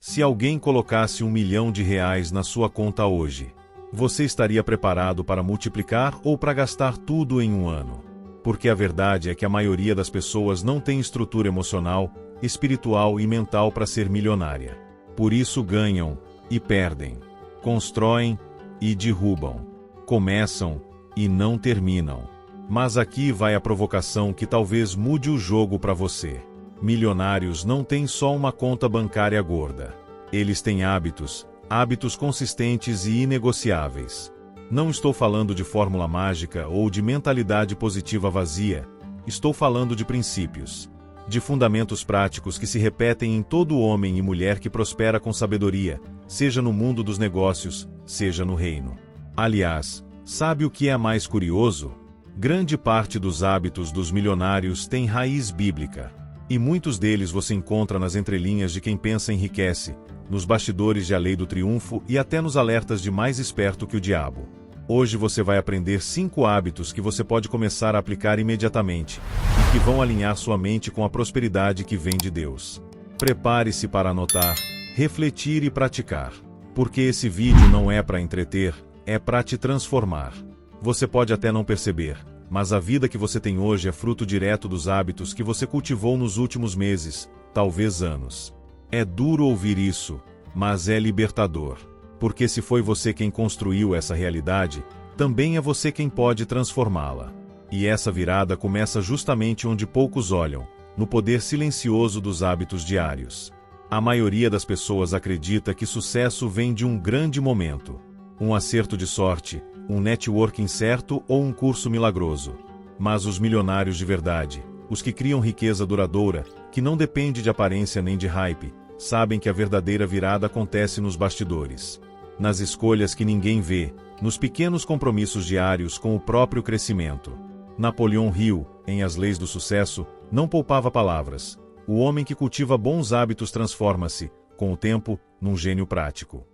Se alguém colocasse R$1 milhão na sua conta hoje, você estaria preparado para multiplicar ou para gastar tudo em um ano? Porque a verdade é que a maioria das pessoas não tem estrutura emocional, espiritual e mental para ser milionária. Por isso ganham e perdem, constroem e derrubam, começam e não terminam. Mas aqui vai a provocação que talvez mude o jogo para você. Milionários não têm só uma conta bancária gorda. Eles têm hábitos consistentes e inegociáveis. Não estou falando de fórmula mágica ou de mentalidade positiva vazia. Estou falando de princípios, de fundamentos práticos que se repetem em todo homem e mulher que prospera com sabedoria, seja no mundo dos negócios, seja no reino. Aliás, sabe o que é mais curioso? Grande parte dos hábitos dos milionários tem raiz bíblica. E muitos deles você encontra nas entrelinhas de quem pensa enriquece, nos bastidores de A Lei do Triunfo e até nos alertas de Mais Esperto que o Diabo. Hoje você vai aprender 5 hábitos que você pode começar a aplicar imediatamente, e que vão alinhar sua mente com a prosperidade que vem de Deus. Prepare-se para anotar, refletir e praticar. Porque esse vídeo não é para entreter, é para te transformar. Você pode até não perceber, mas a vida que você tem hoje é fruto direto dos hábitos que você cultivou nos últimos meses, talvez anos. É duro ouvir isso, mas é libertador. Porque se foi você quem construiu essa realidade, também é você quem pode transformá-la. E essa virada começa justamente onde poucos olham, no poder silencioso dos hábitos diários. A maioria das pessoas acredita que sucesso vem de um grande momento, um acerto de sorte, um networking certo ou um curso milagroso. Mas os milionários de verdade, os que criam riqueza duradoura, que não depende de aparência nem de hype, sabem que a verdadeira virada acontece nos bastidores. Nas escolhas que ninguém vê, nos pequenos compromissos diários com o próprio crescimento. Napoleão Hill, em As Leis do Sucesso, não poupava palavras. O homem que cultiva bons hábitos transforma-se, com o tempo, num gênio prático.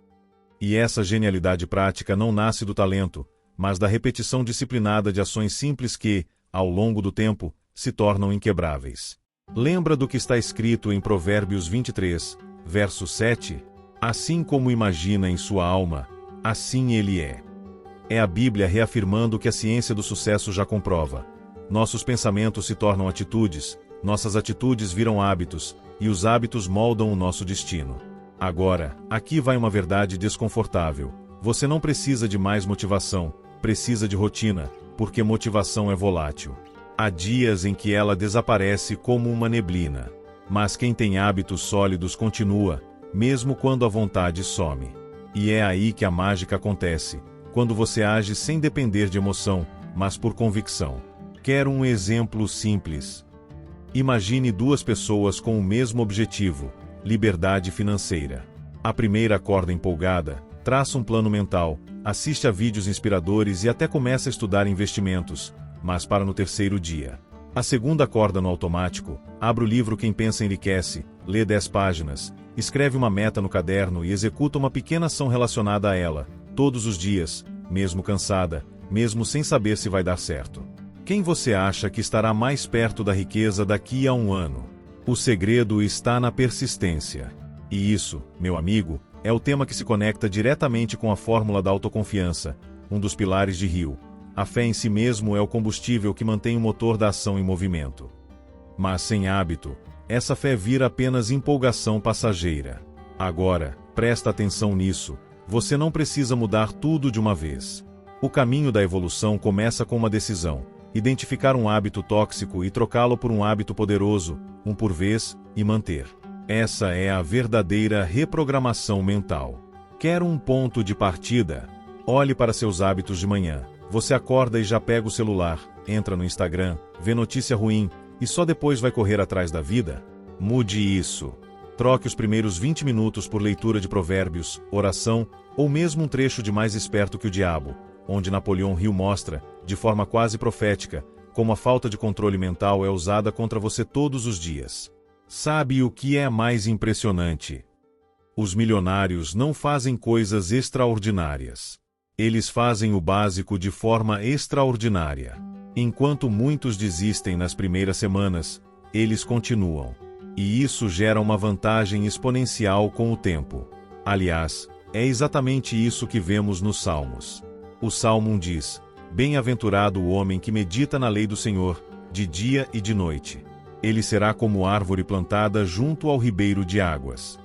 E essa genialidade prática não nasce do talento, mas da repetição disciplinada de ações simples que, ao longo do tempo, se tornam inquebráveis. Lembra do que está escrito em Provérbios 23, verso 7? Assim como imagina em sua alma, assim ele é. É a Bíblia reafirmando o que a ciência do sucesso já comprova. Nossos pensamentos se tornam atitudes, nossas atitudes viram hábitos, e os hábitos moldam o nosso destino. Agora, aqui vai uma verdade desconfortável. Você não precisa de mais motivação, precisa de rotina, porque motivação é volátil. Há dias em que ela desaparece como uma neblina. Mas quem tem hábitos sólidos continua, mesmo quando a vontade some. E é aí que a mágica acontece, quando você age sem depender de emoção, mas por convicção. Quero um exemplo simples. Imagine 2 pessoas com o mesmo objetivo, liberdade financeira. A primeira acorda empolgada, traça um plano mental, assiste a vídeos inspiradores e até começa a estudar investimentos, mas para no terceiro dia. A segunda acorda no automático, abre o livro Quem Pensa Enriquece, lê 10 páginas, escreve uma meta no caderno e executa uma pequena ação relacionada a ela, todos os dias, mesmo cansada, mesmo sem saber se vai dar certo. Quem você acha que estará mais perto da riqueza daqui a um ano? O segredo está na persistência. E isso, meu amigo, é o tema que se conecta diretamente com a fórmula da autoconfiança, um dos pilares de Hill. A fé em si mesmo é o combustível que mantém o motor da ação em movimento. Mas sem hábito, essa fé vira apenas empolgação passageira. Agora, presta atenção nisso, você não precisa mudar tudo de uma vez. O caminho da evolução começa com uma decisão: identificar um hábito tóxico e trocá-lo por um hábito poderoso, um por vez, e manter. Essa é a verdadeira reprogramação mental. Quer um ponto de partida? Olhe para seus hábitos de manhã. Você acorda e já pega o celular, entra no Instagram, vê notícia ruim, e só depois vai correr atrás da vida? Mude isso. Troque os primeiros 20 minutos por leitura de provérbios, oração, ou mesmo um trecho de Mais Esperto que o Diabo, onde Napoleão Hill mostra, de forma quase profética, como a falta de controle mental é usada contra você todos os dias. Sabe o que é mais impressionante? Os milionários não fazem coisas extraordinárias. Eles fazem o básico de forma extraordinária. Enquanto muitos desistem nas primeiras semanas, eles continuam. E isso gera uma vantagem exponencial com o tempo. Aliás, é exatamente isso que vemos nos Salmos. O Salmo 1 diz: Bem-aventurado o homem que medita na lei do Senhor, de dia e de noite. Ele será como árvore plantada junto ao ribeiro de águas.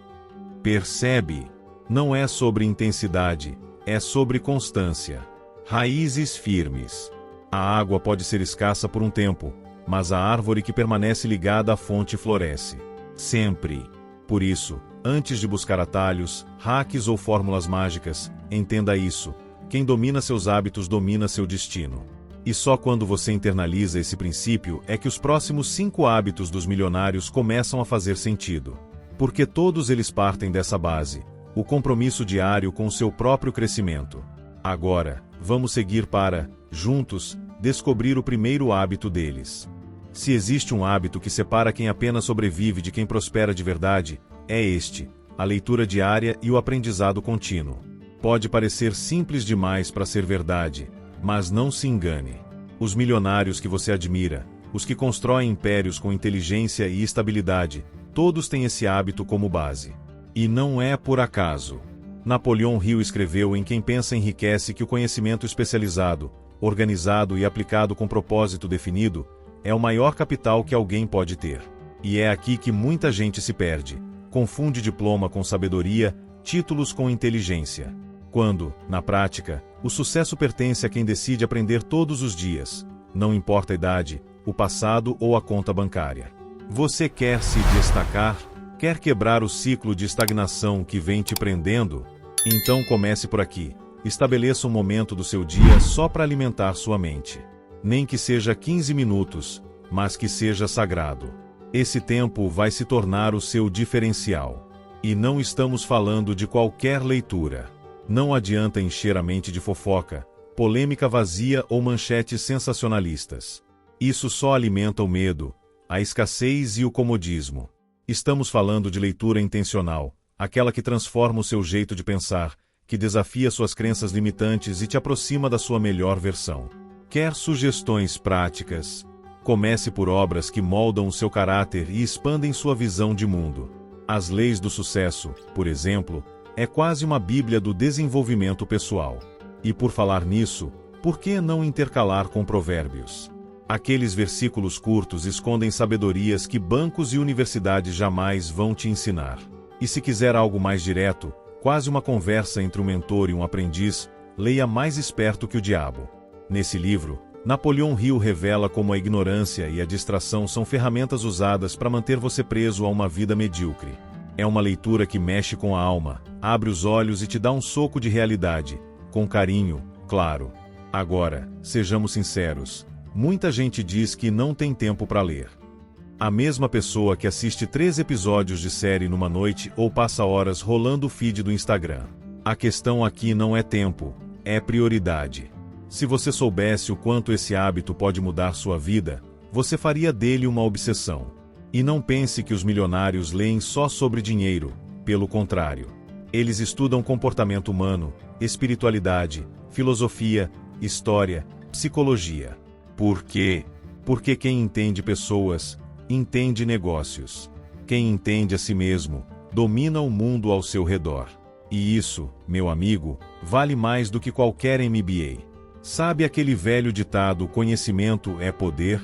Percebe? Não é sobre intensidade, é sobre constância. Raízes firmes. A água pode ser escassa por um tempo, mas a árvore que permanece ligada à fonte floresce. Sempre. Por isso, antes de buscar atalhos, hacks ou fórmulas mágicas, entenda isso: quem domina seus hábitos domina seu destino. E só quando você internaliza esse princípio é que os próximos 5 hábitos dos milionários começam a fazer sentido. Porque todos eles partem dessa base: o compromisso diário com o seu próprio crescimento. Agora, vamos seguir para, juntos, descobrir o primeiro hábito deles. Se existe um hábito que separa quem apenas sobrevive de quem prospera de verdade, é este: a leitura diária e o aprendizado contínuo. Pode parecer simples demais para ser verdade, mas não se engane. Os milionários que você admira, os que constroem impérios com inteligência e estabilidade, todos têm esse hábito como base. E não é por acaso. Napoleão Hill escreveu em Quem Pensa Enriquece que o conhecimento especializado, organizado e aplicado com propósito definido, é o maior capital que alguém pode ter. E é aqui que muita gente se perde. Confunde diploma com sabedoria, títulos com inteligência. Quando, na prática, o sucesso pertence a quem decide aprender todos os dias, não importa a idade, o passado ou a conta bancária. Você quer se destacar? Quer quebrar o ciclo de estagnação que vem te prendendo? Então comece por aqui. Estabeleça um momento do seu dia só para alimentar sua mente. Nem que seja 15 minutos, mas que seja sagrado. Esse tempo vai se tornar o seu diferencial. E não estamos falando de qualquer leitura. Não adianta encher a mente de fofoca, polêmica vazia ou manchetes sensacionalistas. Isso só alimenta o medo, a escassez e o comodismo. Estamos falando de leitura intencional, aquela que transforma o seu jeito de pensar, que desafia suas crenças limitantes e te aproxima da sua melhor versão. Quer sugestões práticas? Comece por obras que moldam o seu caráter e expandem sua visão de mundo. As Leis do Sucesso, por exemplo, é quase uma bíblia do desenvolvimento pessoal. E por falar nisso, por que não intercalar com Provérbios? Aqueles versículos curtos escondem sabedorias que bancos e universidades jamais vão te ensinar. E se quiser algo mais direto, quase uma conversa entre um mentor e um aprendiz, leia Mais Esperto que o Diabo. Nesse livro, Napoleão Hill revela como a ignorância e a distração são ferramentas usadas para manter você preso a uma vida medíocre. É uma leitura que mexe com a alma, abre os olhos e te dá um soco de realidade, com carinho, claro. Agora, sejamos sinceros, muita gente diz que não tem tempo para ler. A mesma pessoa que assiste 3 episódios de série numa noite ou passa horas rolando o feed do Instagram. A questão aqui não é tempo, é prioridade. Se você soubesse o quanto esse hábito pode mudar sua vida, você faria dele uma obsessão. E não pense que os milionários leem só sobre dinheiro, pelo contrário. Eles estudam comportamento humano, espiritualidade, filosofia, história, psicologia. Por quê? Porque quem entende pessoas, entende negócios. Quem entende a si mesmo, domina o mundo ao seu redor. E isso, meu amigo, vale mais do que qualquer MBA. Sabe aquele velho ditado conhecimento é poder?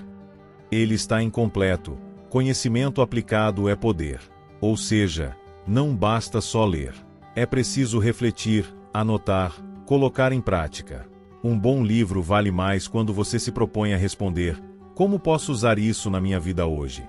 Ele está incompleto. Conhecimento aplicado é poder. Ou seja, não basta só ler. É preciso refletir, anotar, colocar em prática. Um bom livro vale mais quando você se propõe a responder: como posso usar isso na minha vida hoje?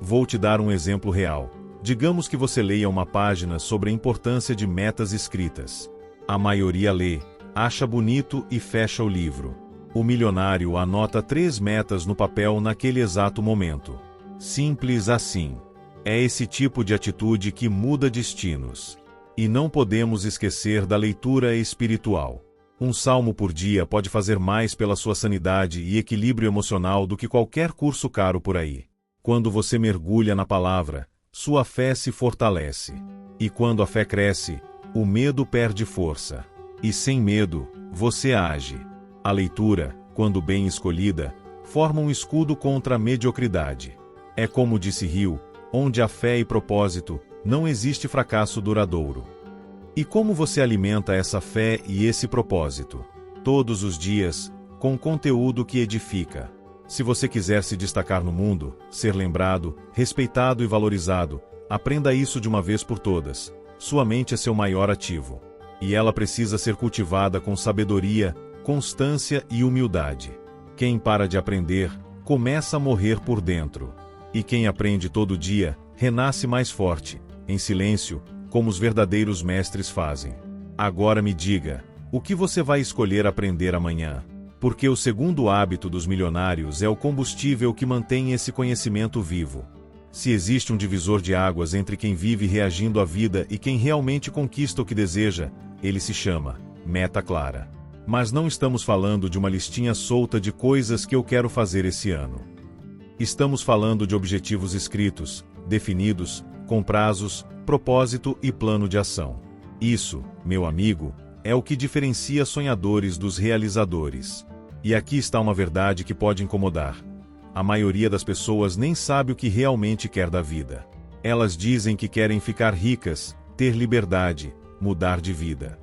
Vou te dar um exemplo real. Digamos que você leia uma página sobre a importância de metas escritas. A maioria lê, acha bonito e fecha o livro. O milionário anota 3 metas no papel naquele exato momento. Simples assim. É esse tipo de atitude que muda destinos. E não podemos esquecer da leitura espiritual. Um salmo por dia pode fazer mais pela sua sanidade e equilíbrio emocional do que qualquer curso caro por aí. Quando você mergulha na palavra, sua fé se fortalece. E quando a fé cresce, o medo perde força. E sem medo, você age. A leitura, quando bem escolhida, forma um escudo contra a mediocridade. É como disse Hill, Onde há fé e propósito, não existe fracasso duradouro. E como você alimenta essa fé e esse propósito? Todos os dias, com conteúdo que edifica. Se você quiser se destacar no mundo, ser lembrado, respeitado e valorizado, aprenda isso de uma vez por todas. Sua mente é seu maior ativo. E ela precisa ser cultivada com sabedoria, constância e humildade. Quem para de aprender, começa a morrer por dentro. E quem aprende todo dia, renasce mais forte, em silêncio, como os verdadeiros mestres fazem. Agora me diga, o que você vai escolher aprender amanhã? Porque o segundo hábito dos milionários é o combustível que mantém esse conhecimento vivo. Se existe um divisor de águas entre quem vive reagindo à vida e quem realmente conquista o que deseja, ele se chama meta clara. Mas não estamos falando de uma listinha solta de coisas que eu quero fazer esse ano. Estamos falando de objetivos escritos, definidos, com prazos, propósito e plano de ação. Isso, meu amigo, é o que diferencia sonhadores dos realizadores. E aqui está uma verdade que pode incomodar. A maioria das pessoas nem sabe o que realmente quer da vida. Elas dizem que querem ficar ricas, ter liberdade, mudar de vida.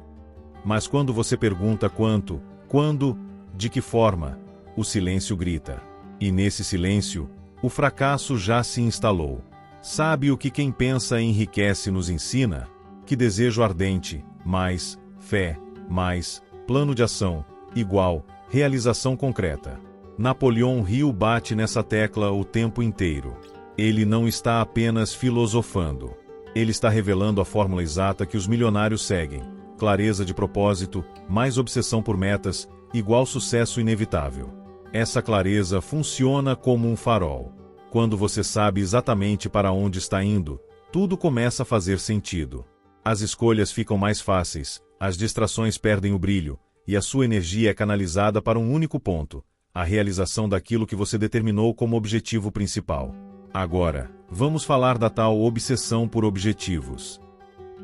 Mas quando você pergunta quanto, quando, de que forma, o silêncio grita. E nesse silêncio, o fracasso já se instalou. Sabe o que quem pensa enriquece nos ensina? Que desejo ardente, mais fé, mais plano de ação, igual realização concreta. Napoleão Hill bate nessa tecla o tempo inteiro. Ele não está apenas filosofando. Ele está revelando a fórmula exata que os milionários seguem. Clareza de propósito, mais obsessão por metas, igual sucesso inevitável. Essa clareza funciona como um farol. Quando você sabe exatamente para onde está indo, tudo começa a fazer sentido. As escolhas ficam mais fáceis, as distrações perdem o brilho, e a sua energia é canalizada para um único ponto, a realização daquilo que você determinou como objetivo principal. Agora, vamos falar da tal obsessão por objetivos.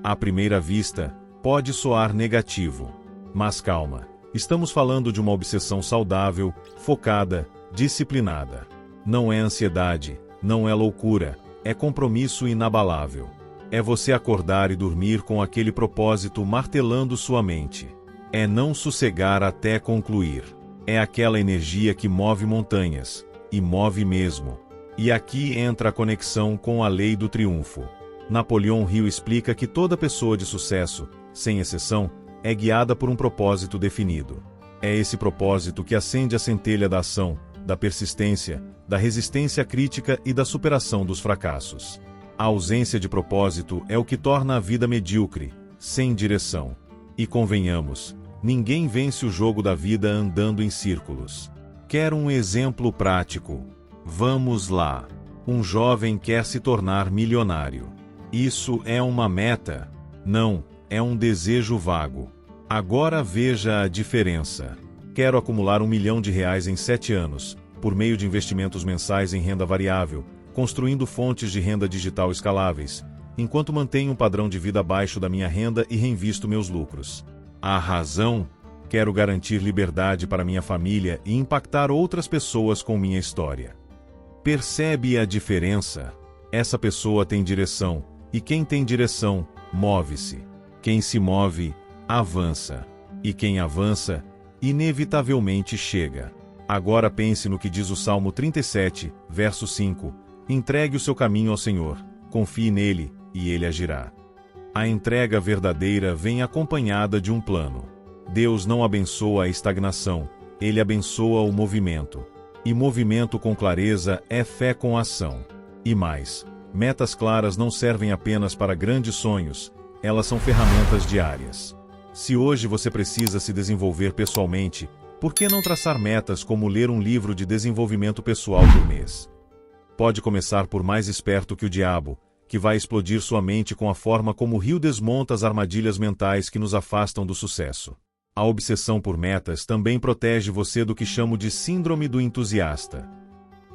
À primeira vista, pode soar negativo. Mas calma, estamos falando de uma obsessão saudável, focada, disciplinada. Não é ansiedade, não é loucura, é compromisso inabalável. É você acordar e dormir com aquele propósito martelando sua mente. É não sossegar até concluir. É aquela energia que move montanhas, e move mesmo. E aqui entra a conexão com a lei do triunfo. Napoleão Hill explica que toda pessoa de sucesso, sem exceção, é guiada por um propósito definido. É esse propósito que acende a centelha da ação, da persistência, da resistência crítica e da superação dos fracassos. A ausência de propósito é o que torna a vida medíocre, sem direção. E convenhamos, ninguém vence o jogo da vida andando em círculos. Quer um exemplo prático? Vamos lá. Um jovem quer se tornar milionário. Isso é uma meta? Não, é um desejo vago. Agora veja a diferença. Quero acumular R$1 milhão em 7 anos, por meio de investimentos mensais em renda variável, construindo fontes de renda digital escaláveis, enquanto mantenho um padrão de vida abaixo da minha renda e reinvisto meus lucros. A razão? Quero garantir liberdade para minha família e impactar outras pessoas com minha história. Percebe a diferença? Essa pessoa tem direção, e quem tem direção, move-se. Quem se move, avança. E quem avança, inevitavelmente chega. Agora pense no que diz o Salmo 37, verso 5. Entregue o seu caminho ao Senhor, confie nele, e ele agirá. A entrega verdadeira vem acompanhada de um plano. Deus não abençoa a estagnação, ele abençoa o movimento. E movimento com clareza é fé com ação. E mais, metas claras não servem apenas para grandes sonhos, elas são ferramentas diárias. Se hoje você precisa se desenvolver pessoalmente, por que não traçar metas como ler um livro de desenvolvimento pessoal por mês? Pode começar por Mais Esperto que o Diabo, que vai explodir sua mente com a forma como o rio desmonta as armadilhas mentais que nos afastam do sucesso. A obsessão por metas também protege você do que chamo de síndrome do entusiasta.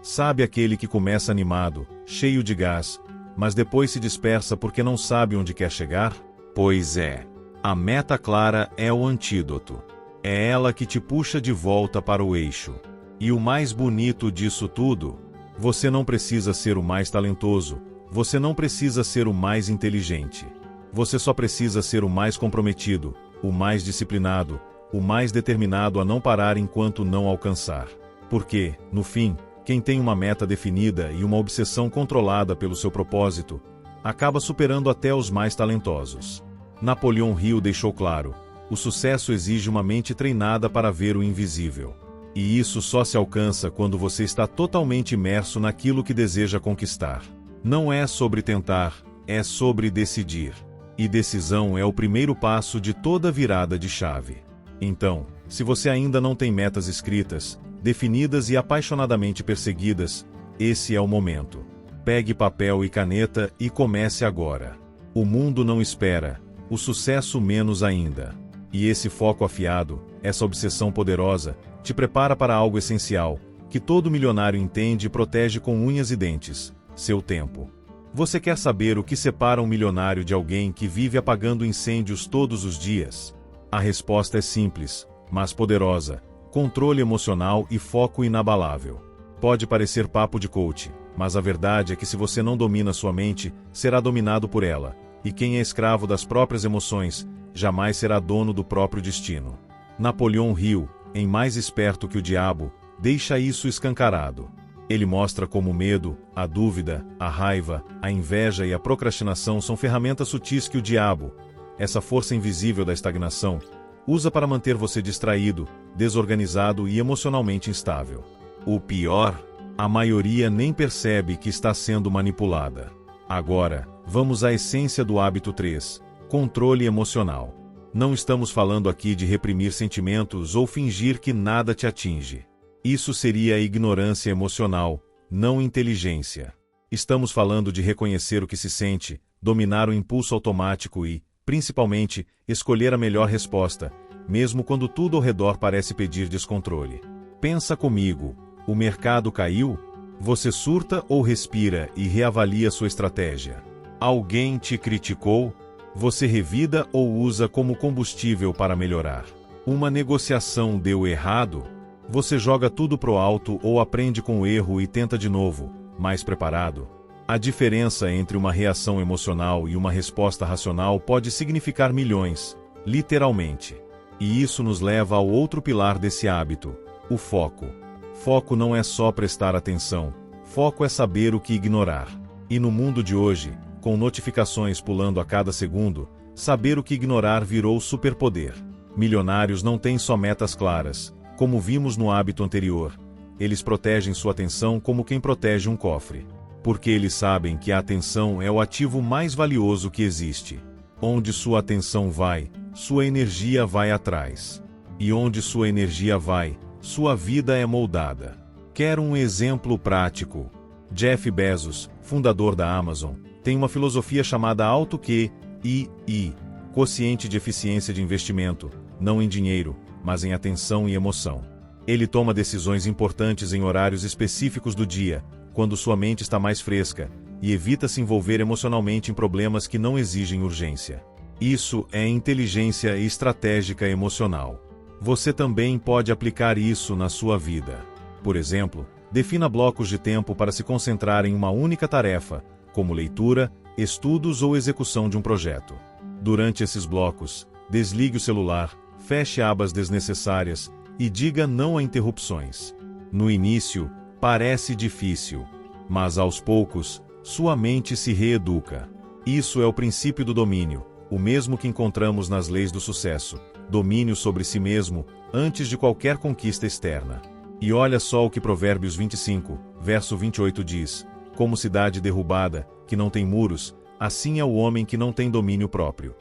Sabe aquele que começa animado, cheio de gás, mas depois se dispersa porque não sabe onde quer chegar? Pois é. A meta clara é o antídoto. É ela que te puxa de volta para o eixo. E o mais bonito disso tudo, você não precisa ser o mais talentoso, Você não precisa ser o mais inteligente. Você só precisa ser o mais comprometido, o mais disciplinado, o mais determinado a não parar enquanto não alcançar. Porque, no fim, quem tem uma meta definida e uma obsessão controlada pelo seu propósito, acaba superando até os mais talentosos. Napoleão Hill deixou claro: o sucesso exige uma mente treinada para ver o invisível. E isso só se alcança quando você está totalmente imerso naquilo que deseja conquistar. Não é sobre tentar, é sobre decidir. E decisão é o primeiro passo de toda virada de chave. Então, se você ainda não tem metas escritas, definidas e apaixonadamente perseguidas, esse é o momento. Pegue papel e caneta e comece agora. O mundo não espera, o sucesso menos ainda. E esse foco afiado, essa obsessão poderosa, te prepara para algo essencial, que todo milionário entende e protege com unhas e dentes: seu tempo. Você quer saber o que separa um milionário de alguém que vive apagando incêndios todos os dias? A resposta é simples, mas poderosa: controle emocional e foco inabalável. Pode parecer papo de coach, mas a verdade é que se você não domina sua mente, será dominado por ela, e quem é escravo das próprias emoções, jamais será dono do próprio destino. Napoleão Hill, em Mais Esperto que o Diabo, deixa isso escancarado. Ele mostra como o medo, a dúvida, a raiva, a inveja e a procrastinação são ferramentas sutis que o diabo, essa força invisível da estagnação, usa para manter você distraído, desorganizado e emocionalmente instável. O pior, a maioria nem percebe que está sendo manipulada. Agora, vamos à essência do hábito 3, controle emocional. Não estamos falando aqui de reprimir sentimentos ou fingir que nada te atinge. Isso seria ignorância emocional, não inteligência. Estamos falando de reconhecer o que se sente, dominar o impulso automático e, principalmente, escolher a melhor resposta, mesmo quando tudo ao redor parece pedir descontrole. Pensa comigo: o mercado caiu? Você surta ou respira e reavalia sua estratégia? Alguém te criticou? Você revida ou usa como combustível para melhorar? Uma negociação deu errado? Você joga tudo pro alto ou aprende com o erro e tenta de novo, mais preparado? A diferença entre uma reação emocional e uma resposta racional pode significar milhões, literalmente. E isso nos leva ao outro pilar desse hábito: o foco. Foco não é só prestar atenção, foco é saber o que ignorar. E no mundo de hoje, com notificações pulando a cada segundo, saber o que ignorar virou superpoder. Milionários não têm só metas claras. Como vimos no hábito anterior, eles protegem sua atenção como quem protege um cofre. Porque eles sabem que a atenção é o ativo mais valioso que existe. Onde sua atenção vai, sua energia vai atrás. E onde sua energia vai, sua vida é moldada. Quer um exemplo prático? Jeff Bezos, fundador da Amazon, tem uma filosofia chamada Auto QI, quociente de eficiência de investimento, não em dinheiro, mas em atenção e emoção. Ele toma decisões importantes em horários específicos do dia, quando sua mente está mais fresca, e evita se envolver emocionalmente em problemas que não exigem urgência. Isso é inteligência estratégica emocional. Você também pode aplicar isso na sua vida. Por exemplo, defina blocos de tempo para se concentrar em uma única tarefa, como leitura, estudos ou execução de um projeto. Durante esses blocos, desligue o celular, feche abas desnecessárias e diga não a interrupções. No início, parece difícil, mas aos poucos, sua mente se reeduca. Isso é o princípio do domínio, o mesmo que encontramos nas leis do sucesso: domínio sobre si mesmo, antes de qualquer conquista externa. E olha só o que Provérbios 25, verso 28 diz: como cidade derrubada, que não tem muros, assim é o homem que não tem domínio próprio.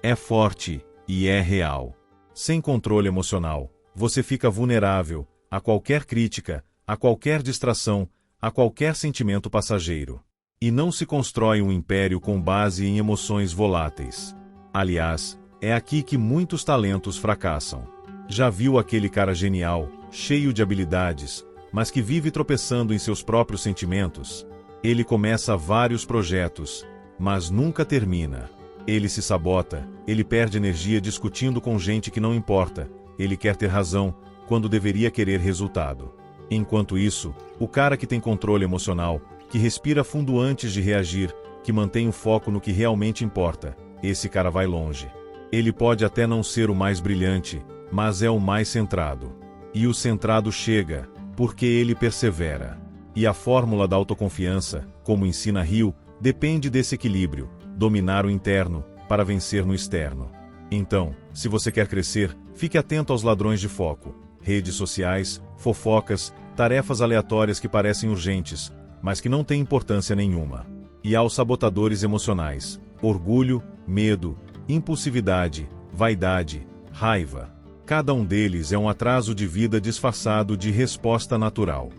É forte e é real. Sem controle emocional, você fica vulnerável a qualquer crítica, a qualquer distração, a qualquer sentimento passageiro. E não se constrói um império com base em emoções voláteis. Aliás, é aqui que muitos talentos fracassam. Já viu aquele cara genial, cheio de habilidades, mas que vive tropeçando em seus próprios sentimentos? Ele começa vários projetos, mas nunca termina. Ele se sabota, ele perde energia discutindo com gente que não importa, ele quer ter razão, quando deveria querer resultado. Enquanto isso, o cara que tem controle emocional, que respira fundo antes de reagir, que mantém o foco no que realmente importa, esse cara vai longe. Ele pode até não ser o mais brilhante, mas é o mais centrado. E o centrado chega, porque ele persevera. E a fórmula da autoconfiança, como ensina Hill, depende desse equilíbrio, dominar o interno, para vencer no externo. Então, se você quer crescer, fique atento aos ladrões de foco, redes sociais, fofocas, tarefas aleatórias que parecem urgentes, mas que não têm importância nenhuma. E aos sabotadores emocionais, orgulho, medo, impulsividade, vaidade, raiva. Cada um deles é um atraso de vida disfarçado de resposta natural.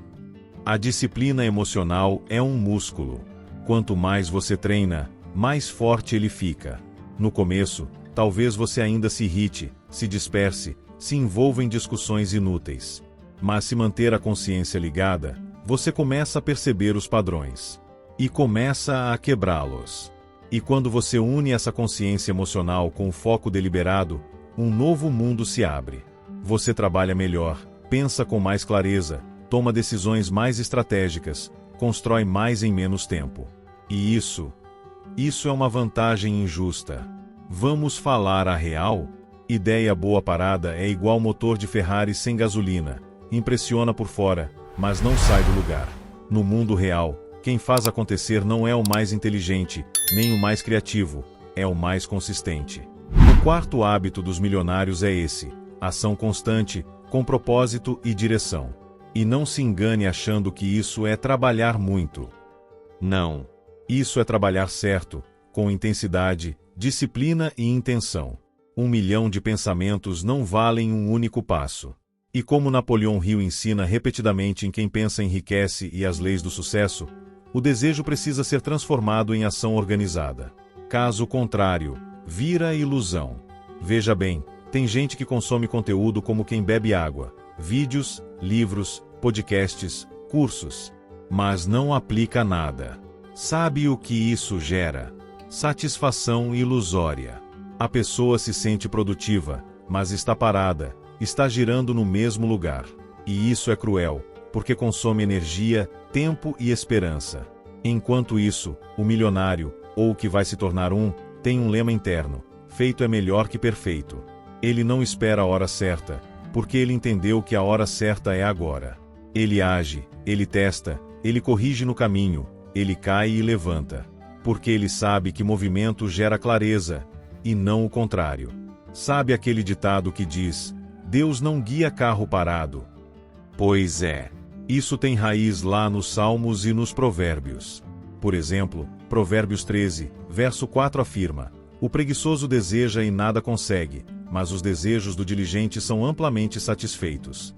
A disciplina emocional é um músculo. Quanto mais você treina, mais forte ele fica. No começo, talvez você ainda se irrite, se disperse, se envolva em discussões inúteis. Mas se manter a consciência ligada, você começa a perceber os padrões. E começa a quebrá-los. E quando você une essa consciência emocional com o foco deliberado, um novo mundo se abre. Você trabalha melhor, pensa com mais clareza, toma decisões mais estratégicas, constrói mais em menos tempo. E isso é uma vantagem injusta. Vamos falar a real? Ideia boa parada é igual motor de Ferrari sem gasolina. Impressiona por fora, mas não sai do lugar. No mundo real, quem faz acontecer não é o mais inteligente, nem o mais criativo, é o mais consistente. O quarto hábito dos milionários é esse: ação constante, com propósito e direção. E não se engane achando que isso é trabalhar muito. Não. Isso é trabalhar certo, com intensidade, disciplina e intenção. 1 milhão de pensamentos não valem um único passo. E como Napoleão Hill ensina repetidamente em Quem Pensa Enriquece e as Leis do Sucesso, o desejo precisa ser transformado em ação organizada. Caso contrário, vira ilusão. Veja bem, tem gente que consome conteúdo como quem bebe água, vídeos, livros, podcasts, cursos, mas não aplica nada. Sabe o que isso gera? Satisfação ilusória. A pessoa se sente produtiva, mas está parada, está girando no mesmo lugar. E isso é cruel, porque consome energia, tempo e esperança. Enquanto isso, o milionário, ou o que vai se tornar tem um lema interno: feito é melhor que perfeito. Ele não espera a hora certa, porque ele entendeu que a hora certa é agora. Ele age, ele testa, ele corrige no caminho, ele cai e levanta. Porque ele sabe que movimento gera clareza, e não o contrário. Sabe aquele ditado que diz: Deus não guia carro parado? Pois é. Isso tem raiz lá nos Salmos e nos Provérbios. Por exemplo, Provérbios 13, verso 4 afirma: o preguiçoso deseja e nada consegue, mas os desejos do diligente são amplamente satisfeitos.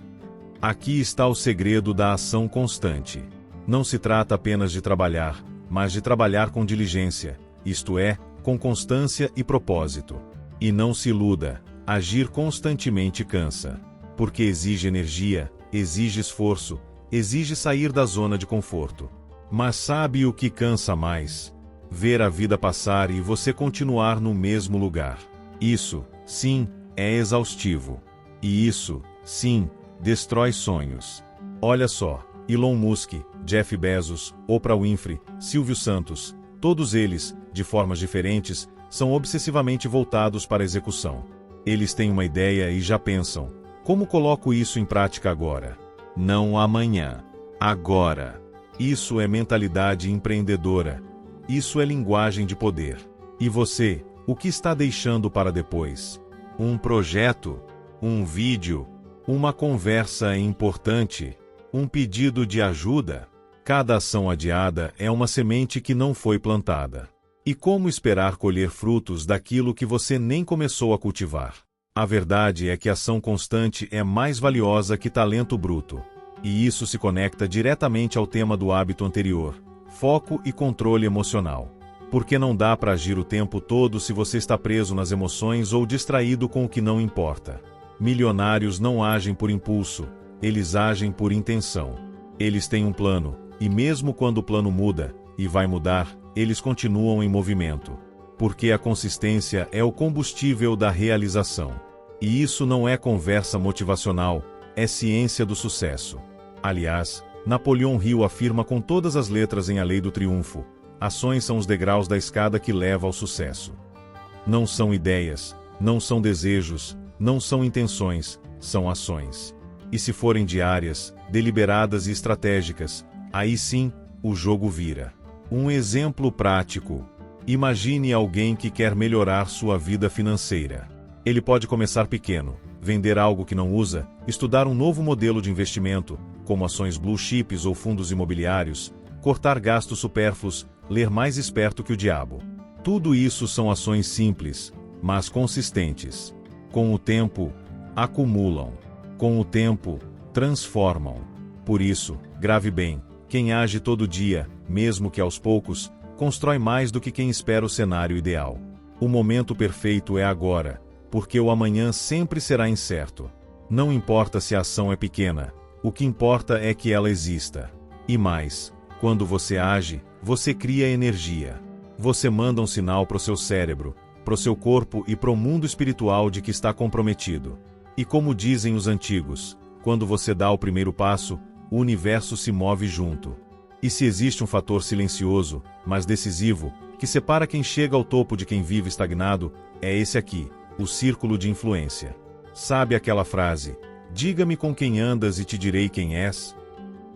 Aqui está o segredo da ação constante. Não se trata apenas de trabalhar, mas de trabalhar com diligência, isto é, com constância e propósito. E não se iluda, agir constantemente cansa. Porque exige energia, exige esforço, exige sair da zona de conforto. Mas sabe o que cansa mais? Ver a vida passar e você continuar no mesmo lugar. Isso, sim, é exaustivo. E isso, sim, destrói sonhos. Olha só, Elon Musk, Jeff Bezos, Oprah Winfrey, Silvio Santos, todos eles, de formas diferentes, são obsessivamente voltados para a execução. Eles têm uma ideia e já pensam: como coloco isso em prática agora? Não amanhã. Agora. Isso é mentalidade empreendedora. Isso é linguagem de poder. E você, o que está deixando para depois? Um projeto? Um vídeo? Uma conversa importante? Um pedido de ajuda? Cada ação adiada é uma semente que não foi plantada. E como esperar colher frutos daquilo que você nem começou a cultivar? A verdade é que ação constante é mais valiosa que talento bruto. E isso se conecta diretamente ao tema do hábito anterior: foco e controle emocional. Porque não dá para agir o tempo todo se você está preso nas emoções ou distraído com o que não importa. Milionários não agem por impulso, eles agem por intenção. Eles têm um plano, e mesmo quando o plano muda, e vai mudar, eles continuam em movimento. Porque a consistência é o combustível da realização. E isso não é conversa motivacional, é ciência do sucesso. Aliás, Napoleão Hill afirma com todas as letras em A Lei do Triunfo: ações são os degraus da escada que leva ao sucesso. Não são ideias, não são desejos, não são intenções, são ações. E se forem diárias, deliberadas e estratégicas, aí sim, o jogo vira. Um exemplo prático. Imagine alguém que quer melhorar sua vida financeira. Ele pode começar pequeno, vender algo que não usa, estudar um novo modelo de investimento, como ações blue chips ou fundos imobiliários, cortar gastos supérfluos, ler Mais Esperto que o Diabo. Tudo isso são ações simples, mas consistentes. Com o tempo, acumulam. Com o tempo, transformam. Por isso, grave bem, quem age todo dia, mesmo que aos poucos, constrói mais do que quem espera o cenário ideal. O momento perfeito é agora, porque o amanhã sempre será incerto. Não importa se a ação é pequena, o que importa é que ela exista. E mais, quando você age, você cria energia. Você manda um sinal para o seu cérebro, para o seu corpo e para o mundo espiritual de que está comprometido. E como dizem os antigos, quando você dá o primeiro passo, o universo se move junto. E se existe um fator silencioso, mas decisivo, que separa quem chega ao topo de quem vive estagnado, é esse aqui, o círculo de influência. Sabe aquela frase, diga-me com quem andas e te direi quem és?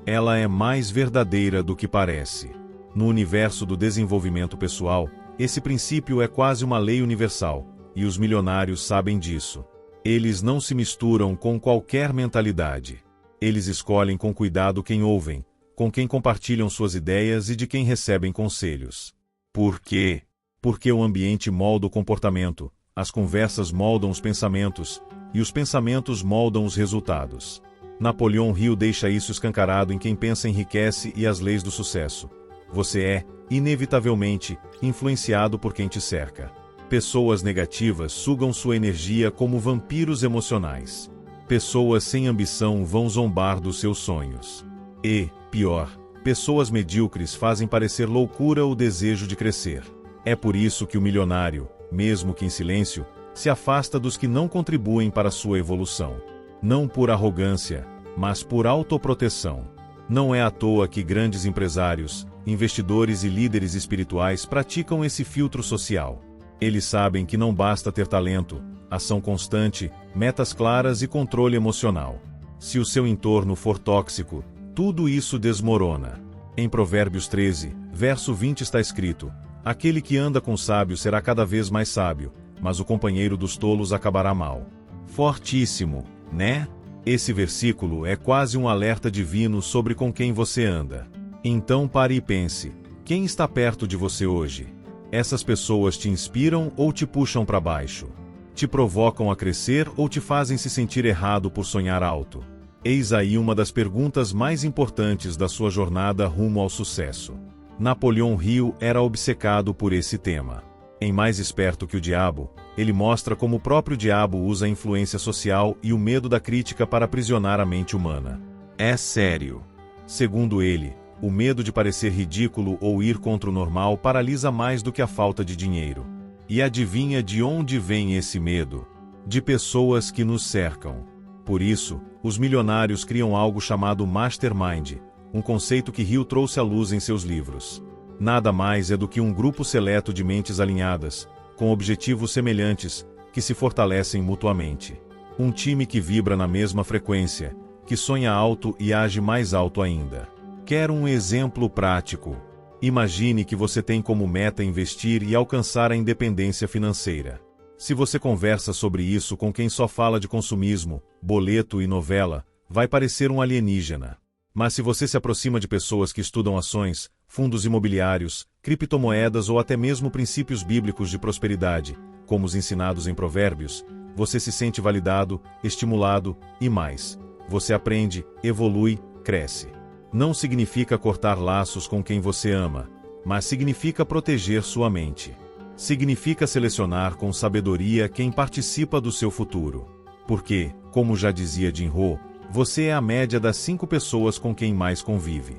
Ela é mais verdadeira do que parece. No universo do desenvolvimento pessoal, esse princípio é quase uma lei universal, e os milionários sabem disso. Eles não se misturam com qualquer mentalidade. Eles escolhem com cuidado quem ouvem, com quem compartilham suas ideias e de quem recebem conselhos. Por quê? Porque o ambiente molda o comportamento, as conversas moldam os pensamentos, e os pensamentos moldam os resultados. Napoleão Hill deixa isso escancarado em Quem Pensa Enriquece e As Leis do Sucesso. Você é, inevitavelmente, influenciado por quem te cerca. Pessoas negativas sugam sua energia como vampiros emocionais. Pessoas sem ambição vão zombar dos seus sonhos. E, pior, pessoas medíocres fazem parecer loucura o desejo de crescer. É por isso que o milionário, mesmo que em silêncio, se afasta dos que não contribuem para sua evolução. Não por arrogância, mas por autoproteção. Não é à toa que grandes empresários, investidores e líderes espirituais praticam esse filtro social. Eles sabem que não basta ter talento, ação constante, metas claras e controle emocional. Se o seu entorno for tóxico, tudo isso desmorona. Em Provérbios 13, verso 20 está escrito: aquele que anda com sábios será cada vez mais sábio, mas o companheiro dos tolos acabará mal. Fortíssimo, né? Esse versículo é quase um alerta divino sobre com quem você anda. Então pare e pense, quem está perto de você hoje? Essas pessoas te inspiram ou te puxam para baixo? Te provocam a crescer ou te fazem se sentir errado por sonhar alto? Eis aí uma das perguntas mais importantes da sua jornada rumo ao sucesso. Napoleão Hill era obcecado por esse tema. Em Mais Esperto que o Diabo, ele mostra como o próprio diabo usa a influência social e o medo da crítica para aprisionar a mente humana. É sério. Segundo ele, o medo de parecer ridículo ou ir contra o normal paralisa mais do que a falta de dinheiro. E adivinha de onde vem esse medo? De pessoas que nos cercam. Por isso, os milionários criam algo chamado Mastermind, um conceito que Hill trouxe à luz em seus livros. Nada mais é do que um grupo seleto de mentes alinhadas, com objetivos semelhantes, que se fortalecem mutuamente. Um time que vibra na mesma frequência, que sonha alto e age mais alto ainda. Quer um exemplo prático? Imagine que você tem como meta investir e alcançar a independência financeira. Se você conversa sobre isso com quem só fala de consumismo, boleto e novela, vai parecer um alienígena. Mas se você se aproxima de pessoas que estudam ações, fundos imobiliários, criptomoedas ou até mesmo princípios bíblicos de prosperidade, como os ensinados em Provérbios, você se sente validado, estimulado e mais. Você aprende, evolui, cresce. Não significa cortar laços com quem você ama, mas significa proteger sua mente. Significa selecionar com sabedoria quem participa do seu futuro. Porque, como já dizia Jim Rohn, você é a média das 5 pessoas com quem mais convive.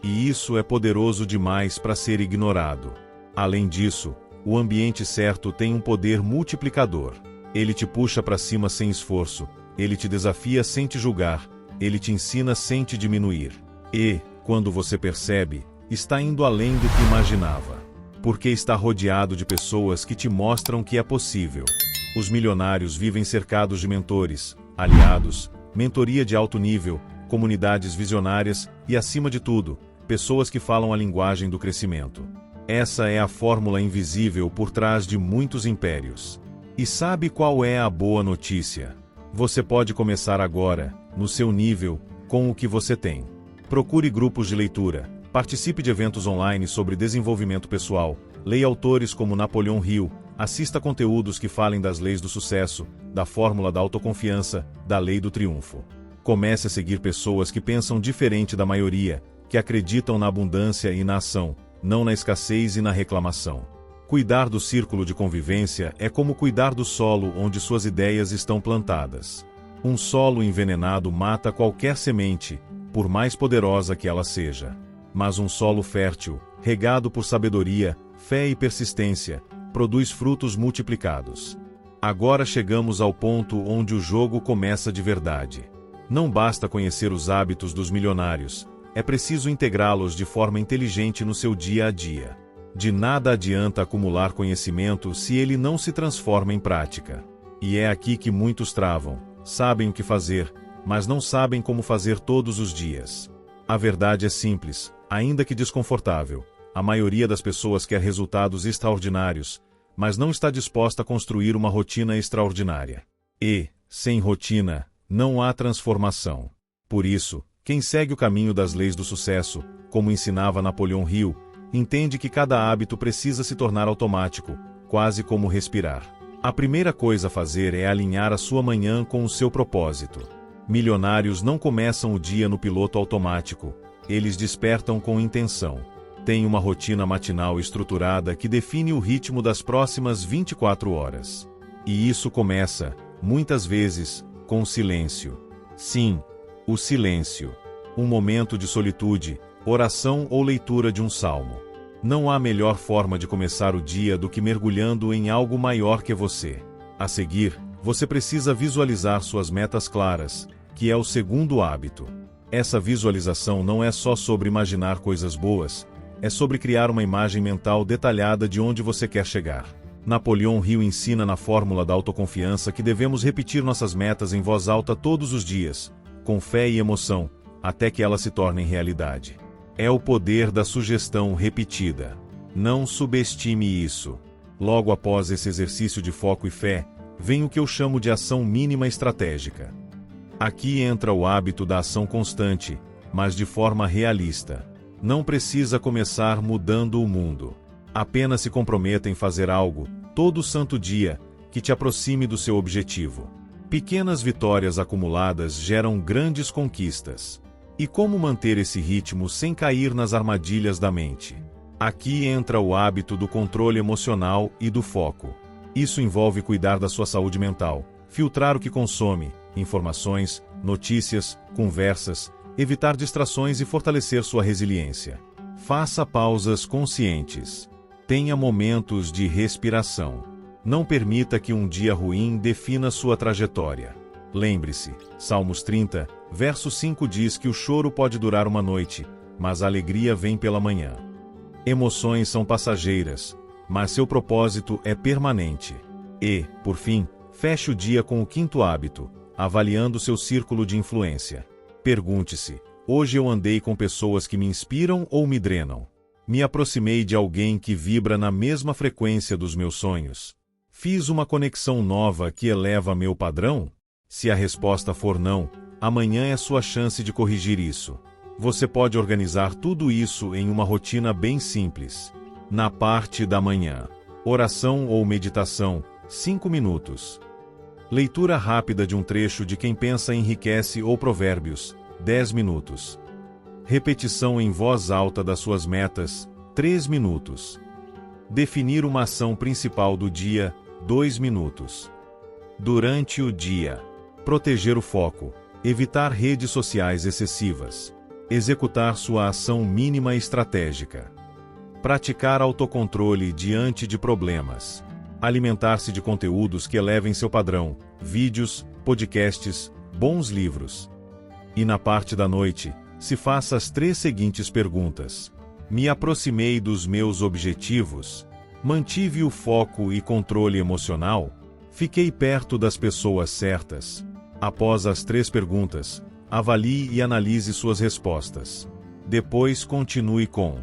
E isso é poderoso demais para ser ignorado. Além disso, o ambiente certo tem um poder multiplicador. Ele te puxa para cima sem esforço, ele te desafia sem te julgar, ele te ensina sem te diminuir. E, quando você percebe, está indo além do que imaginava. Porque está rodeado de pessoas que te mostram que é possível. Os milionários vivem cercados de mentores, aliados, mentoria de alto nível, comunidades visionárias e, acima de tudo, pessoas que falam a linguagem do crescimento. Essa é a fórmula invisível por trás de muitos impérios. E sabe qual é a boa notícia? Você pode começar agora, no seu nível, com o que você tem. Procure grupos de leitura, participe de eventos online sobre desenvolvimento pessoal, leia autores como Napoleão Hill, assista conteúdos que falem das leis do sucesso, da fórmula da autoconfiança, da lei do triunfo. Comece a seguir pessoas que pensam diferente da maioria, que acreditam na abundância e na ação, não na escassez e na reclamação. Cuidar do círculo de convivência é como cuidar do solo onde suas ideias estão plantadas. Um solo envenenado mata qualquer semente, por mais poderosa que ela seja. Mas um solo fértil, regado por sabedoria, fé e persistência, produz frutos multiplicados. Agora chegamos ao ponto onde o jogo começa de verdade. Não basta conhecer os hábitos dos milionários, é preciso integrá-los de forma inteligente no seu dia a dia. De nada adianta acumular conhecimento se ele não se transforma em prática. E é aqui que muitos travam, sabem o que fazer, mas não sabem como fazer todos os dias. A verdade é simples, ainda que desconfortável. A maioria das pessoas quer resultados extraordinários, mas não está disposta a construir uma rotina extraordinária. E, sem rotina, não há transformação. Por isso, quem segue o caminho das leis do sucesso, como ensinava Napoleão Hill, entende que cada hábito precisa se tornar automático, quase como respirar. A primeira coisa a fazer é alinhar a sua manhã com o seu propósito. Milionários não começam o dia no piloto automático, eles despertam com intenção. Têm uma rotina matinal estruturada que define o ritmo das próximas 24 horas. E isso começa, muitas vezes, com silêncio. Sim, o silêncio. Um momento de solitude, oração ou leitura de um salmo. Não há melhor forma de começar o dia do que mergulhando em algo maior que você. A seguir, você precisa visualizar suas metas claras, que é o segundo hábito. Essa visualização não é só sobre imaginar coisas boas, é sobre criar uma imagem mental detalhada de onde você quer chegar. Napoleão Hill ensina na fórmula da autoconfiança que devemos repetir nossas metas em voz alta todos os dias, com fé e emoção, até que elas se tornem realidade. É o poder da sugestão repetida. Não subestime isso. Logo após esse exercício de foco e fé, vem o que eu chamo de ação mínima estratégica. Aqui entra o hábito da ação constante, mas de forma realista. Não precisa começar mudando o mundo. Apenas se comprometa em fazer algo, todo santo dia, que te aproxime do seu objetivo. Pequenas vitórias acumuladas geram grandes conquistas. E como manter esse ritmo sem cair nas armadilhas da mente? Aqui entra o hábito do controle emocional e do foco. Isso envolve cuidar da sua saúde mental, filtrar o que consome, informações, notícias, conversas, evitar distrações e fortalecer sua resiliência. Faça pausas conscientes. Tenha momentos de respiração. Não permita que um dia ruim defina sua trajetória. Lembre-se, Salmos 30, verso 5 diz que o choro pode durar uma noite, mas a alegria vem pela manhã. Emoções são passageiras, mas seu propósito é permanente. E, por fim, feche o dia com o quinto hábito, avaliando seu círculo de influência. Pergunte-se: hoje eu andei com pessoas que me inspiram ou me drenam? Me aproximei de alguém que vibra na mesma frequência dos meus sonhos? Fiz uma conexão nova que eleva meu padrão? Se a resposta for não, amanhã é sua chance de corrigir isso. Você pode organizar tudo isso em uma rotina bem simples. Na parte da manhã, oração ou meditação, 5 minutos. Leitura rápida de um trecho de Quem Pensa Enriquece ou Provérbios, 10 minutos. Repetição em voz alta das suas metas, 3 minutos. Definir uma ação principal do dia, 2 minutos. Durante o dia, proteger o foco, evitar redes sociais excessivas. Executar sua ação mínima estratégica. Praticar autocontrole diante de problemas. Alimentar-se de conteúdos que elevem seu padrão, vídeos, podcasts, bons livros. E na parte da noite, se faça as 3 seguintes perguntas. Me aproximei dos meus objetivos? Mantive o foco e controle emocional? Fiquei perto das pessoas certas? Após as 3 perguntas, avalie e analise suas respostas. Depois continue com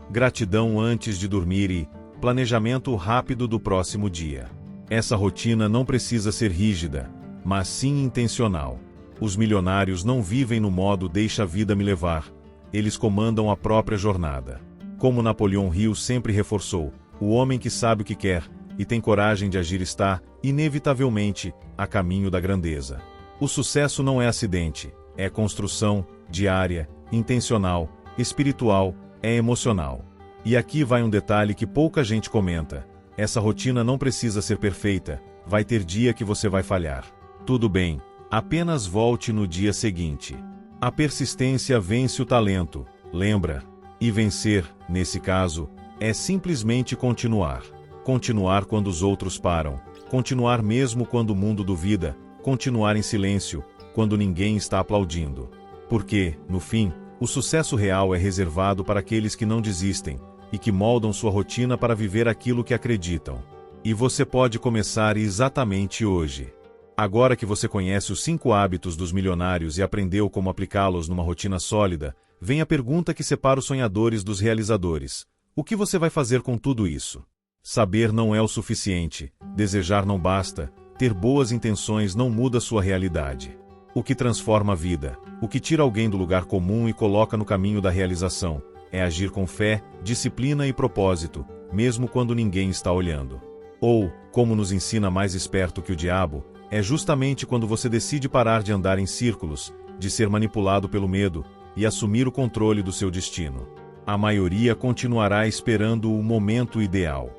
gratidão antes de dormir e planejamento rápido do próximo dia. Essa rotina não precisa ser rígida, mas sim intencional. Os milionários não vivem no modo deixa a vida me levar, eles comandam a própria jornada. Como Napoleão Hill sempre reforçou, o homem que sabe o que quer e tem coragem de agir está, inevitavelmente, a caminho da grandeza. O sucesso não é acidente, é construção, diária, intencional, espiritual, é emocional. E aqui vai um detalhe que pouca gente comenta: essa rotina não precisa ser perfeita, vai ter dia que você vai falhar. Tudo bem, apenas volte no dia seguinte. A persistência vence o talento, lembra? E vencer, nesse caso, é simplesmente continuar. Continuar quando os outros param, continuar mesmo quando o mundo duvida, continuar em silêncio, quando ninguém está aplaudindo. Porque, no fim, o sucesso real é reservado para aqueles que não desistem, e que moldam sua rotina para viver aquilo que acreditam. E você pode começar exatamente hoje. Agora que você conhece os 5 hábitos dos milionários e aprendeu como aplicá-los numa rotina sólida, vem a pergunta que separa os sonhadores dos realizadores. O que você vai fazer com tudo isso? Saber não é o suficiente, desejar não basta, ter boas intenções não muda sua realidade. O que transforma a vida, o que tira alguém do lugar comum e coloca no caminho da realização, é agir com fé, disciplina e propósito, mesmo quando ninguém está olhando. Ou, como nos ensina mais esperto que o diabo, é justamente quando você decide parar de andar em círculos, de ser manipulado pelo medo, e assumir o controle do seu destino. A maioria continuará esperando o momento ideal.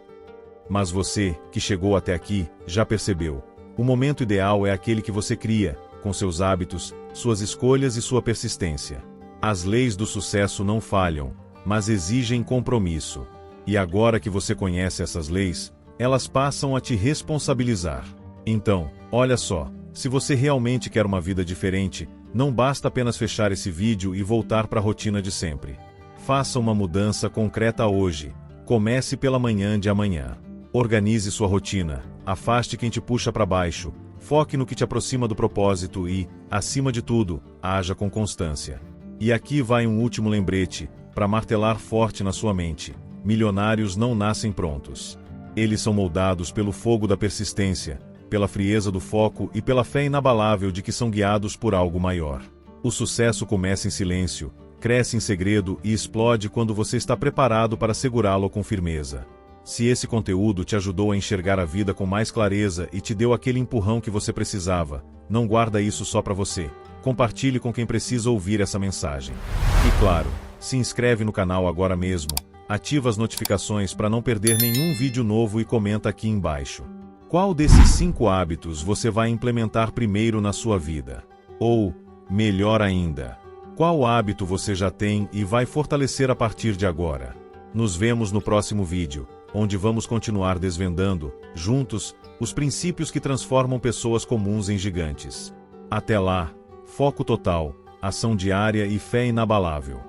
Mas você, que chegou até aqui, já percebeu. O momento ideal é aquele que você cria, com seus hábitos, suas escolhas e sua persistência. As leis do sucesso não falham, mas exigem compromisso. E agora que você conhece essas leis, elas passam a te responsabilizar. Então, olha só, se você realmente quer uma vida diferente, não basta apenas fechar esse vídeo e voltar para a rotina de sempre. Faça uma mudança concreta hoje. Comece pela manhã de amanhã. Organize sua rotina, afaste quem te puxa para baixo, foque no que te aproxima do propósito e, acima de tudo, haja com constância. E aqui vai um último lembrete, para martelar forte na sua mente: milionários não nascem prontos. Eles são moldados pelo fogo da persistência, pela frieza do foco e pela fé inabalável de que são guiados por algo maior. O sucesso começa em silêncio, cresce em segredo e explode quando você está preparado para segurá-lo com firmeza. Se esse conteúdo te ajudou a enxergar a vida com mais clareza e te deu aquele empurrão que você precisava, não guarda isso só para você. Compartilhe com quem precisa ouvir essa mensagem. E claro, se inscreve no canal agora mesmo, ativa as notificações para não perder nenhum vídeo novo e comenta aqui embaixo. Qual desses 5 hábitos você vai implementar primeiro na sua vida? Ou, melhor ainda, qual hábito você já tem e vai fortalecer a partir de agora? Nos vemos no próximo vídeo, onde vamos continuar desvendando, juntos, os princípios que transformam pessoas comuns em gigantes. Até lá, foco total, ação diária e fé inabalável.